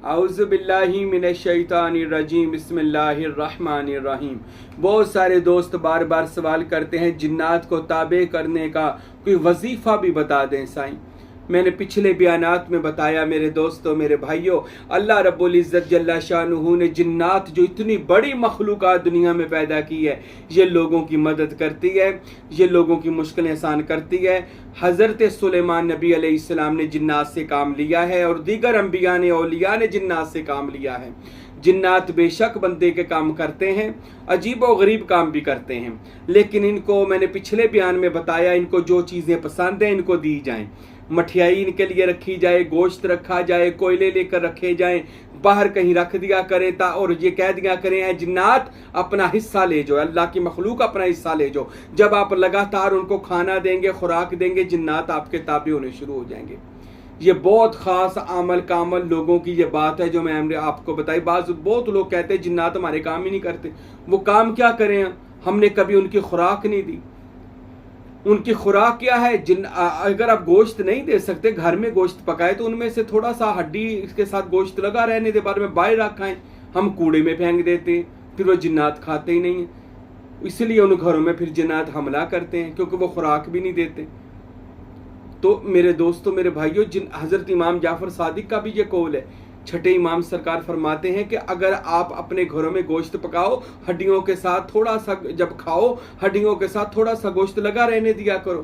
اعوذ باللہ من الشیطان الرجیم بسم اللہ الرحمن الرحیم۔ بہت سارے دوست بار بار سوال کرتے ہیں جنات کو تابع کرنے کا کوئی وظیفہ بھی بتا دیں سائیں۔ میں نے پچھلے بیانات میں بتایا میرے دوستوں میرے بھائیوں، اللہ رب العزت جل شانہ نے جنات جو اتنی بڑی مخلوقات دنیا میں پیدا کی ہے، یہ لوگوں کی مدد کرتی ہے، یہ لوگوں کی مشکلیں آسان کرتی ہے۔ حضرت سلیمان نبی علیہ السلام نے جنات سے کام لیا ہے، اور دیگر انبیاء نے اولیاء نے جنات سے کام لیا ہے۔ جنات بے شک بندے کے کام کرتے ہیں، عجیب و غریب کام بھی کرتے ہیں، لیکن ان کو میں نے پچھلے بیان میں بتایا، ان کو جو چیزیں پسند ہیں ان کو دی جائیں۔ مٹھیائی ان کے لیے رکھی جائے، گوشت رکھا جائے، کوئلے لے کر رکھے جائیں، باہر کہیں رکھ دیا کریں اور یہ کہہ دیا کریں اے جنات اپنا حصہ لے جاؤ، اللہ کی مخلوق اپنا حصہ لے جاؤ۔ جب آپ لگاتار ان کو کھانا دیں گے، خوراک دیں گے، جنات آپ کے تابع ہونے شروع ہو جائیں گے۔ یہ بہت خاص عمل کامل لوگوں کی یہ بات ہے جو میں آپ کو بتائی۔ بہت لوگ کہتے ہیں جنات ہمارے کام ہی نہیں کرتے۔ وہ کام کیا کریں؟ ہم نے کبھی ان کی خوراک نہیں دی۔ ان کی خوراک کیا ہے؟ اگر آپ گوشت نہیں دے سکتے، گھر میں گوشت پکائے تو ان میں سے تھوڑا سا ہڈی کے ساتھ گوشت لگا رہنے دے، بعد میں باہر رکھائیں، ہم کوڑے میں پھینک دیتے ہیں، پھر وہ جنات کھاتے ہی نہیں ہیں۔ اس لیے ان گھروں میں پھر جنات حملہ کرتے ہیں، کیونکہ وہ خوراک بھی نہیں دیتے۔ تو میرے دوستوں میرے بھائیوں، حضرت امام جعفر صادق کا بھی یہ قول ہے، چھٹے امام سرکار فرماتے ہیں کہ اگر آپ اپنے گھروں میں گوشت پکاؤ، ہڈیوں کے ساتھ تھوڑا سا جب کھاؤ، ہڈیوں کے ساتھ تھوڑا سا گوشت لگا رہنے دیا کرو۔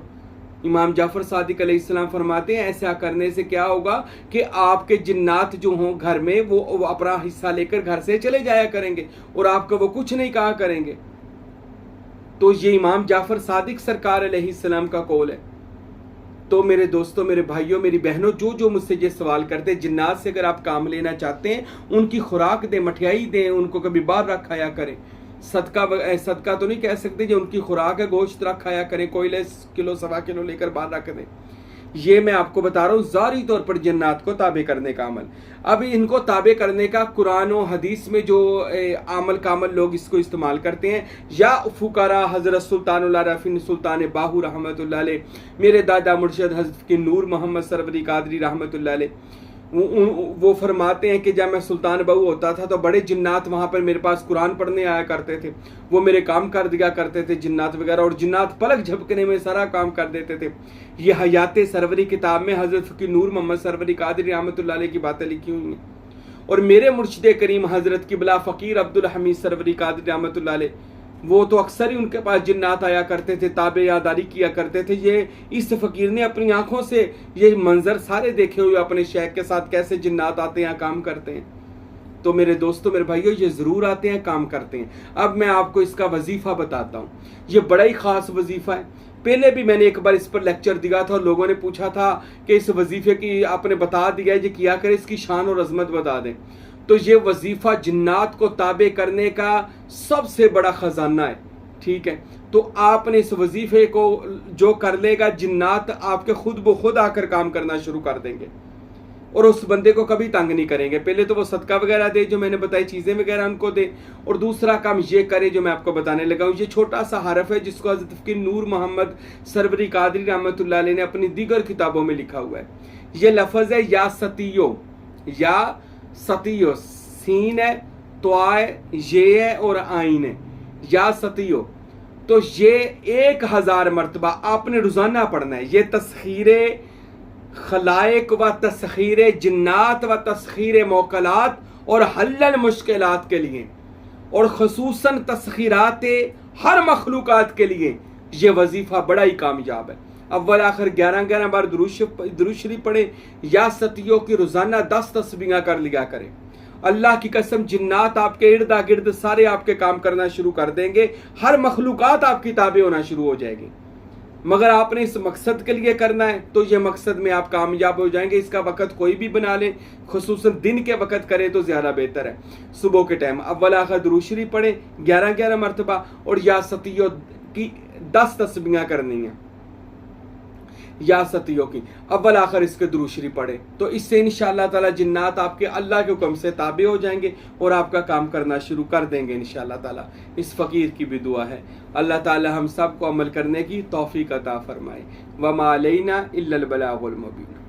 امام جعفر صادق علیہ السلام فرماتے ہیں ایسا کرنے سے کیا ہوگا کہ آپ کے جنات جو ہوں گھر میں وہ اپنا حصہ لے کر گھر سے چلے جایا کریں گے، اور آپ کو وہ کچھ نہیں کہا کریں گے۔ تو یہ امام جعفر صادق سرکار علیہ السلام کا قول ہے۔ تو میرے دوستوں میرے بھائیوں میری بہنوں، جو مجھ سے یہ سوال کرتے ہیں جنات سے اگر آپ کام لینا چاہتے ہیں، ان کی خوراک دیں، مٹھیائی دیں، ان کو کبھی باہر رکھایا کریں۔ صدقہ تو نہیں کہہ سکتے، جو ان کی خوراک ہے گوشت رکھایا کریں، کوئلے کلو سوا کلو لے کر باہر رکھ دیں۔ یہ میں آپ کو بتا رہا ہوں ظاہری طور پر جنات کو تابع کرنے کا عمل۔ اب ان کو تابع کرنے کا قرآن و حدیث میں جو عمل کامل لوگ اس کو استعمال کرتے ہیں، یا فقراء حضرت سلطان العارفین سلطان باہو رحمۃ اللہ علیہ، میرے دادا مرشد حضرت کی نور محمد سروری قادری رحمۃ اللہ علیہ، وہ فرماتے ہیں کہ جب میں سلطان بہو ہوتا تھا تو بڑے جنات وہاں پر میرے پاس قرآن پڑھنے آیا کرتے تھے، وہ میرے کام کر دیا کرتے تھے جنات وغیرہ، اور جنات پلک جھپکنے میں سارا کام کر دیتے تھے۔ یہ حیات سروری کتاب میں حضرت فقیر نور محمد سروری قادری رحمۃ اللہ علیہ کی باتیں لکھی ہوئی ہیں، اور میرے مرشد کریم حضرت قبلہ فقیر عبدالحمید سروری قادری رحمۃ اللہ علیہ، وہ تو اکثر ہی ان کے پاس جنات آیا کرتے تھے، تابع یاداری کیا کرتے تھے۔ یہ اس فقیر نے اپنی آنکھوں سے یہ منظر سارے دیکھے ہوئے اپنے شیخ کے ساتھ کیسے جنات آتے ہیں کام کرتے ہیں۔ تو میرے دوستوں میرے بھائیوں، یہ ضرور آتے ہیں کام کرتے ہیں۔ اب میں آپ کو اس کا وظیفہ بتاتا ہوں، یہ بڑا ہی خاص وظیفہ ہے۔ پہلے بھی میں نے ایک بار اس پر لیکچر دیا تھا، اور لوگوں نے پوچھا تھا کہ اس وظیفے کی آپ نے بتا دیا ہے، یہ کیا کرے، اس کی شان اور عظمت بتا دیں۔ تو یہ وظیفہ جنات کو تابع کرنے کا سب سے بڑا خزانہ ہے، ٹھیک ہے؟ تو آپ نے اس وظیفے کو جو کر لے گا، جنات آپ کے خود بخود آ کر کام کرنا شروع کر دیں گے، اور اس بندے کو کبھی تنگ نہیں کریں گے۔ پہلے تو وہ صدقہ وغیرہ دے جو میں نے بتائی چیزیں وغیرہ ان کو دے، اور دوسرا کام یہ کرے جو میں آپ کو بتانے لگا ہوں۔ یہ چھوٹا سا حرف ہے جس کو حضرت فقیر نور محمد سروری قادری رحمۃ اللہ علیہ نے اپنی دیگر کتابوں میں لکھا ہوا ہے۔ یہ لفظ ہے یا ستیو، یا ستیو، سین ہے، توآ ہے، یہ ہے، اور آئین ہے، یا ستیو۔ تو یہ 1000 مرتبہ آپ نے روزانہ پڑھنا ہے۔ یہ تسخیر خلائق و تسخیر جنات و تسخیر موکلات اور حل المشکلات کے لیے، اور خصوصاً تسخیرات ہر مخلوقات کے لیے یہ وظیفہ بڑا ہی کامیاب ہے۔ اول آخر 11 بار درود شریف پڑھیں، یا ستیوں کی روزانہ 10 تسبیحاں کر لیا کریں۔ اللہ کی قسم جنات آپ کے ارد گرد سارے آپ کے کام کرنا شروع کر دیں گے، ہر مخلوقات آپ کی تابع ہونا شروع ہو جائے گی۔ مگر آپ نے اس مقصد کے لیے کرنا ہے، تو یہ مقصد میں آپ کامیاب ہو جائیں گے۔ اس کا وقت کوئی بھی بنا لیں، خصوصاً دن کے وقت کریں تو زیادہ بہتر ہے۔ صبح کے ٹائم اول آخر درود شریف پڑھیں 11 مرتبہ، اور یا ستیوں کی 10 تسبیحاں کرنی ہیں، یا ستیوں کی اول آخر اس کے درود شریف پڑھیں، تو اس سے انشاءاللہ تعالی جنات آپ کے اللہ کے حکم سے تابع ہو جائیں گے اور آپ کا کام کرنا شروع کر دیں گے انشاءاللہ تعالی۔ اس فقیر کی بھی دعا ہے، اللہ تعالی ہم سب کو عمل کرنے کی توفیق عطا فرمائے۔ وما علینا الا البلاغ المبین۔